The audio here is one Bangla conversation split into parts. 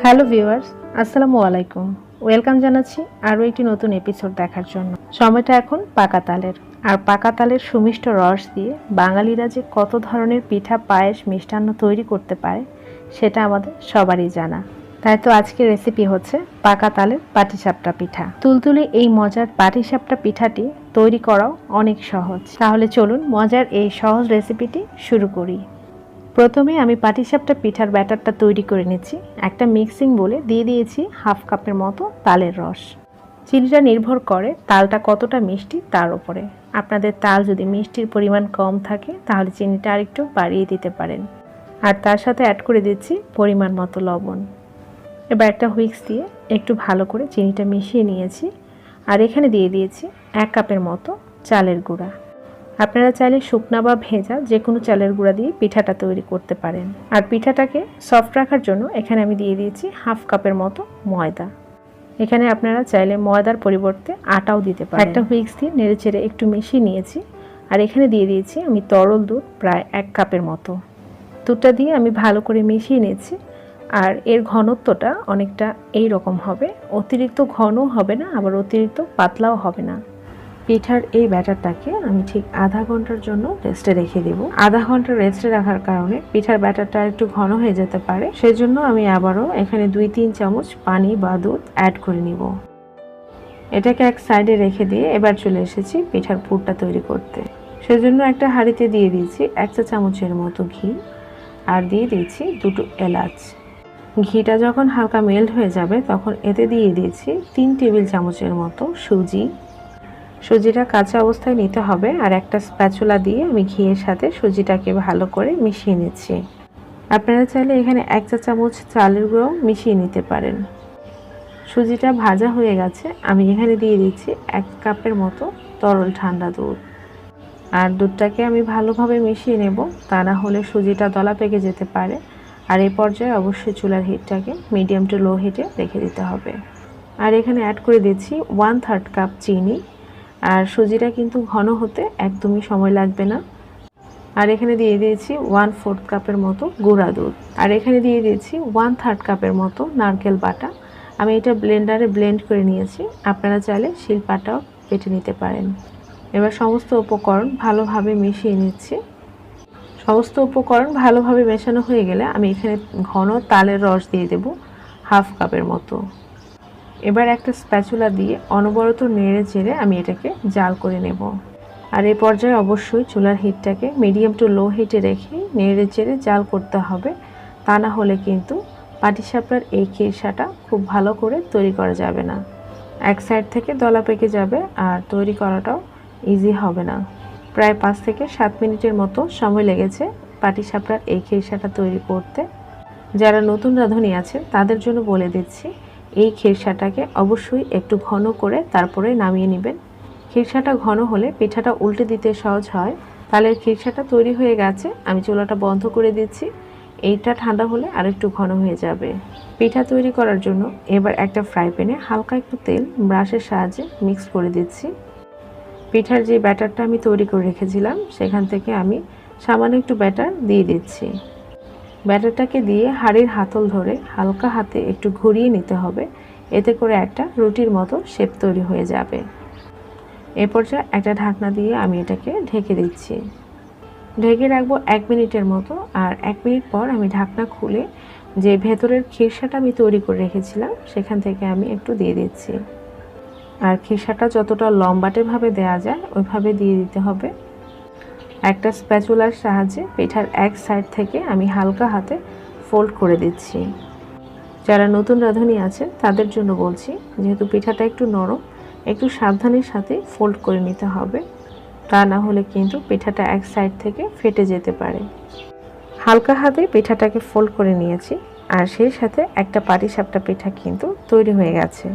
হ্যালো ভিউয়ার্স, আসসালামু আলাইকুম। ওয়েলকাম জানাচ্ছি আরও একটি নতুন এপিসোড দেখার জন্য। সময়টা এখন পাকা তালের, আর পাকা তালের সুমিষ্ট রস দিয়ে বাঙালিরা যে কত ধরনের পিঠা, পায়েস, মিষ্টান্ন তৈরি করতে পারে সেটা আমাদের সবারই জানা। তাই তো আজকের রেসিপি হচ্ছে পাকা তালের পাটিসাপটা পিঠা। তুলতুলে এই মজার পাটিসাপটা পিঠাটি তৈরি করাও অনেক সহজ। তাহলে চলুন মজার এই সহজ রেসিপিটি শুরু করি। প্রথমে আমি পাটিসাপটা পিঠার ব্যাটারটা তৈরি করে নিচ্ছি। একটা মিক্সিং বলে দিয়ে দিয়েছি হাফ কাপের মতো তালের রস। চিনিটা নির্ভর করে তালটা কতটা মিষ্টি তার উপরে। আপনাদের তাল যদি মিষ্টির পরিমাণ কম থাকে তাহলে চিনিটা আরেকটু বাড়িয়ে দিতে পারেন। আর তার সাথে অ্যাড করে দিচ্ছি পরিমাণ মতো লবণ। এবার একটা হুইক্স দিয়ে একটু ভালো করে চিনিটা মিশিয়ে নিয়েছি। আর এখানে দিয়ে দিয়েছি 1 কাপের মতো চালের গুঁড়া। আপনারা চাইলে শুকনা বা ভেজা যে কোনো চালের গুঁড়া দিয়ে পিঠাটা তৈরি করতে পারেন। আর পিঠাটাকে সফট রাখার জন্য এখানে আমি দিয়ে দিয়েছি হাফ কাপের মতো ময়দা। এখানে আপনারা চাইলে ময়দার পরিবর্তে আটাও দিতে পারেন। একটা হুইক্স দিয়ে নেড়েচেড়ে একটু মিশিয়ে নিয়েছি। আর এখানে দিয়ে দিয়েছি আমি তরল দুধ প্রায় 1 কাপের মতো। দুধটা দিয়ে আমি ভালো করে মিশিয়ে নিয়েছি। আর এর ঘনত্বটা অনেকটা এই রকম হবে, অতিরিক্ত ঘনও হবে না আবার অতিরিক্ত পাতলাও হবে না। পিঠার এই ব্যাটারটাকে আমি ঠিক আধা ঘন্টার জন্য রেস্টে রেখে দেব। আধা ঘন্টা রেস্টে রাখার কারণে পিঠার ব্যাটারটা একটু ঘন হয়ে যেতে পারে, সেজন্য আমি আবারও এখানে 2-3 চামচ পানি বা দুধ অ্যাড করে নিব। এটাকে এক সাইডে রেখে দিয়ে এবার চলে এসেছি পিঠার পুরটা তৈরি করতে। সেজন্য একটা হাঁড়িতে দিয়ে দিয়েছি 1 চা চামচের মতো ঘি, আর দিয়ে দিয়েছি 2টো এলাচ। ঘিটা যখন হালকা মেল্ট হয়ে যাবে তখন এতে দিয়ে দিয়েছি 3 টেবিল চামচের মতো সুজি। সুজিটা কাঁচা অবস্থায় নিতে হবে। আর একটা স্প্যাচুলা দিয়ে আমি ঘিয়ের সাথে সুজিটাকে ভালো করে মিশিয়ে নিচ্ছি। আপনারা চাইলে এখানে 1 চা চামচ চালের গুঁড়ো মিশিয়ে নিতে পারেন। সুজিটা ভাজা হয়ে গেছে। আমি এখানে দিয়ে দিচ্ছি 1 কাপের মতো তরল ঠান্ডা দুধ। আর দুধটাকে আমি ভালোভাবে মিশিয়ে নেব, তা না হলে সুজিটা দলা পেকে যেতে পারে। আর এই পর্যায়ে অবশ্যই চুলার হিটটাকে মিডিয়াম টু লো হিটে রেখে দিতে হবে। আর এখানে অ্যাড করে দিচ্ছি 1/3 কাপ চিনি। আর সুজিটা কিন্তু ঘন হতে একদমই সময় লাগবে না। আর এখানে দিয়ে দিয়েছি 1/4 কাপের মতো গুঁড়া দুধ। আর এখানে দিয়ে দিয়েছি 1/3 কাপের মতো নারকেল বাটা। আমি এটা ব্লেন্ডারে ব্লেন্ড করে নিয়েছি, আপনারা চাইলে শিলপাটাও বেটে নিতে পারেন। এবার সমস্ত উপকরণ ভালোভাবে মিশিয়ে নিচ্ছি। সমস্ত উপকরণ ভালোভাবে মেশানো হয়ে গেলে আমি এখানে ঘন তালের রস দিয়ে দেব হাফ কাপের মতো। এবার একটা স্প্যাচুলা দিয়ে অনবরত নেড়ে চেড়ে আমি এটাকে জাল করে নেব। আর এই পর্যায়ে অবশ্যই চুলার হিটটাকে মিডিয়াম টু লো হিটে রেখে নেড়ে চেড়ে জাল করতে হবে, তা না হলে কিন্তু পাটিসাপটার এই খিরসাটা খুব ভালো করে তৈরি করা যাবে না। এক সাইড থেকে দলা পেকে যাবে আর তৈরি করাটাও ইজি হবে না। প্রায় 5 থেকে 7 মিনিটের মতো সময় লেগেছে পাটিসাপটার এই খিরসাটা তৈরি করতে। যারা নতুন রাঁধুনি আছে তাদের জন্য বলে দিচ্ছি, এই খিরসাটাকে অবশ্যই একটু ঘন করে তারপরে নামিয়ে নেবেন। খিরসাটা ঘন হলে পিঠাটা উল্টে দিতে সহজ হয়। তালের খিরসাটা তৈরি হয়ে গেছে, আমি চুলাটা বন্ধ করে দিচ্ছি। এইটা ঠান্ডা হলে আরেকটু ঘন হয়ে যাবে। পিঠা তৈরি করার জন্য এবার একটা ফ্রাই প্যানে হালকা একটু তেল ব্রাশের সাহায্যে মিক্স করে দিচ্ছি। পিঠার যে ব্যাটারটা আমি তৈরি করে রেখেছিলাম সেখান থেকে আমি সামান্য একটু ব্যাটার দিয়ে দিচ্ছি। ব্যাটারটাকে দিয়ে হাঁড়ির হাতল ধরে হালকা হাতে একটু ঘুরিয়ে নিতে হবে, এতে করে একটা রুটির মতো শেপ তৈরি হয়ে যাবে। এ পর্যায়ে একটা ঢাকনা দিয়ে আমি এটাকে ঢেকে দিচ্ছি। ঢেকে রাখবো 1 মিনিটের মতো। আর 1 মিনিট পর আমি ঢাকনা খুলে যে ভেতরের খিরসাটা আমি তৈরি করে রেখেছিলাম সেখান থেকে আমি একটু দিয়ে দিচ্ছি। আর খিরসাটা যতটা লম্বাটেভাবে দেওয়া যায় ওইভাবে দিয়ে দিতে হবে। একটা স্প্যাচুলার সাহায্যে পিঠার এক সাইড থেকে আমি হালকা হাতে ফোল্ড করে দিচ্ছি। যারা নতুন রাঁধুনি আছে তাদের জন্য বলছি, যেহেতু পিঠাটা একটু নরম, একটু সাবধানের সাথে ফোল্ড করে নিতে হবে, তা না হলে কিন্তু পিঠাটা এক সাইড থেকে ফেটে যেতে পারে। হালকা হাতে পিঠাটাকে ফোল্ড করে নিয়েছি। আর সেই সাথে একটা পাটিসাপটা পিঠা কিন্তু তৈরি হয়ে গেছে।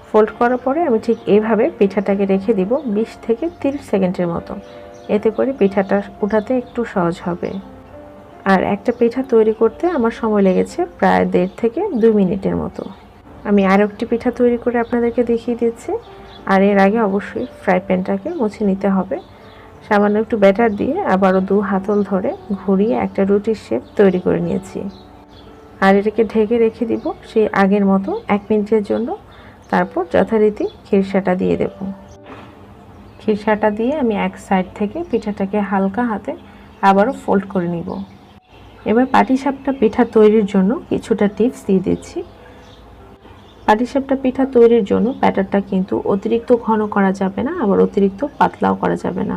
ফোল্ড করার পরে আমি ঠিক এইভাবে পিঠাটাকে রেখে দিব 20 থেকে 30 সেকেন্ডের মতো, এতে করে পিঠাটা উঠাতে একটু সহজ হবে। আর একটা পিঠা তৈরি করতে আমার সময় লেগেছে প্রায় 1.5 থেকে 2 মিনিটের মতো। আমি আরও একটি পিঠা তৈরি করে আপনাদেরকে দেখিয়ে দিচ্ছি। আর এর আগে অবশ্যই ফ্রাই প্যানটাকে মুছে নিতে হবে। সামান্য একটু ব্যাটার দিয়ে আবারও 2 হাতল ধরে ঘুরিয়ে একটা রুটির শেপ তৈরি করে নিয়েছি। আর এটাকে ঢেকে রেখে দিব সেই আগের মতো 1 মিনিটের জন্য। তারপর যথারীতি খিরসাটা দিয়ে দেব। খিরসাটা দিয়ে আমি এক সাইড থেকে পিঠাটাকে হালকা হাতে আবারও ফোল্ড করে নিব। এবার পাটিসাপটা পিঠা তৈরির জন্য কিছুটা টিপস দিয়ে দিচ্ছি। পাটিসাপটা পিঠা তৈরির জন্য ব্যাটারটা কিন্তু অতিরিক্ত ঘন করা যাবে না, আবার অতিরিক্ত পাতলাও করা যাবে না।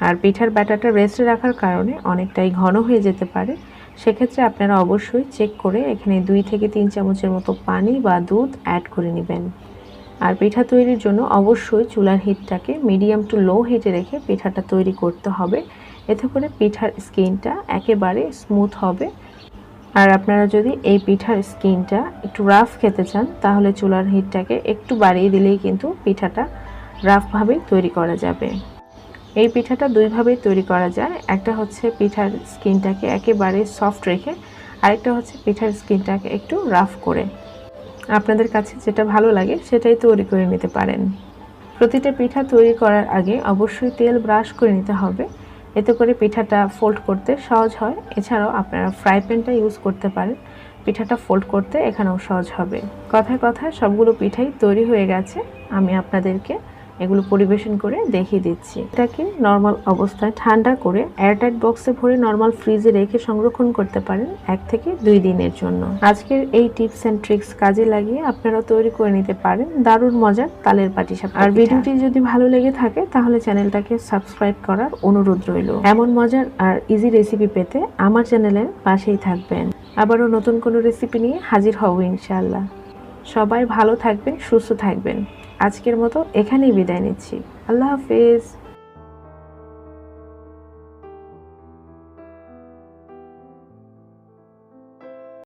আর পিঠার ব্যাটারটা রেস্টে রাখার কারণে অনেকটাই ঘন হয়ে যেতে পারে। সেক্ষেত্রে আপনারা অবশ্যই চেক করে এখানে 2 থেকে 3 চামচের মতো পানি বা দুধ অ্যাড করে নেবেন। আর পিঠা তৈরির জন্য অবশ্যই চুলার হিটটাকে মিডিয়াম টু লো হিটে রেখে পিঠাটা তৈরি করতে হবে। এতে করে পিঠার স্কিনটা একেবারে স্মুথ হবে। আর আপনারা যদি এই পিঠার স্কিনটা একটু রাফ খেতে চান তাহলে চুলার হিটটাকে একটু বাড়িয়ে দিলেই কিন্তু পিঠাটা রাফভাবে তৈরি করা যাবে। এই পিঠাটা দুইভাবেই তৈরি করা যায়। একটা হচ্ছে পিঠার স্কিনটাকে একেবারে সফট রেখে, আরেকটা হচ্ছে পিঠার স্কিনটাকে একটু রাফ করে। আপনাদের কাছে যেটা ভালো লাগে সেটাই তৈরি করে নিতে পারেন। প্রতিটা পিঠা তৈরি করার আগে অবশ্যই তেল ব্রাশ করে নিতে হবে, এতে করে পিঠাটা ফোল্ড করতে সহজ হয়। এছাড়াও আপনারা ফ্রাই প্যানটা ইউজ করতে পারেন, পিঠাটা ফোল্ড করতে এখানেও সহজ হবে। কথায় কথায় সবগুলো পিঠাই তৈরি হয়ে গেছে। আমি আপনাদেরকে এগুলো পরিবেশন করে দেখিয়ে দিচ্ছি। এটাকে নর্মাল অবস্থায় ঠান্ডা করে এয়ারটাইট বক্সে ভরে নর্মাল ফ্রিজে রেখে সংরক্ষণ করতে পারেন 1 থেকে 2 দিনের জন্য। আজকের এই টিপস এন্ড ট্রিক্স কাজে লাগিয়ে আপনারা তৈরি করে নিতে পারেন দারুণ মজার তালের পাটিসাপটা। আর ভিডিওটি যদি ভালো লেগে থাকে তাহলে চ্যানেলটাকে সাবস্ক্রাইব করার অনুরোধ রইল। এমন মজার আর ইজি রেসিপি পেতে আমার চ্যানেলের পাশেই থাকবেন। আবারও নতুন কোনো রেসিপি নিয়ে হাজির হব ইনশাআল্লাহ। সবাই ভালো থাকবেন, সুস্থ থাকবেন। আজকের মতো এখানেই বিদায় নিচ্ছি। আল্লাহ হাফেজ।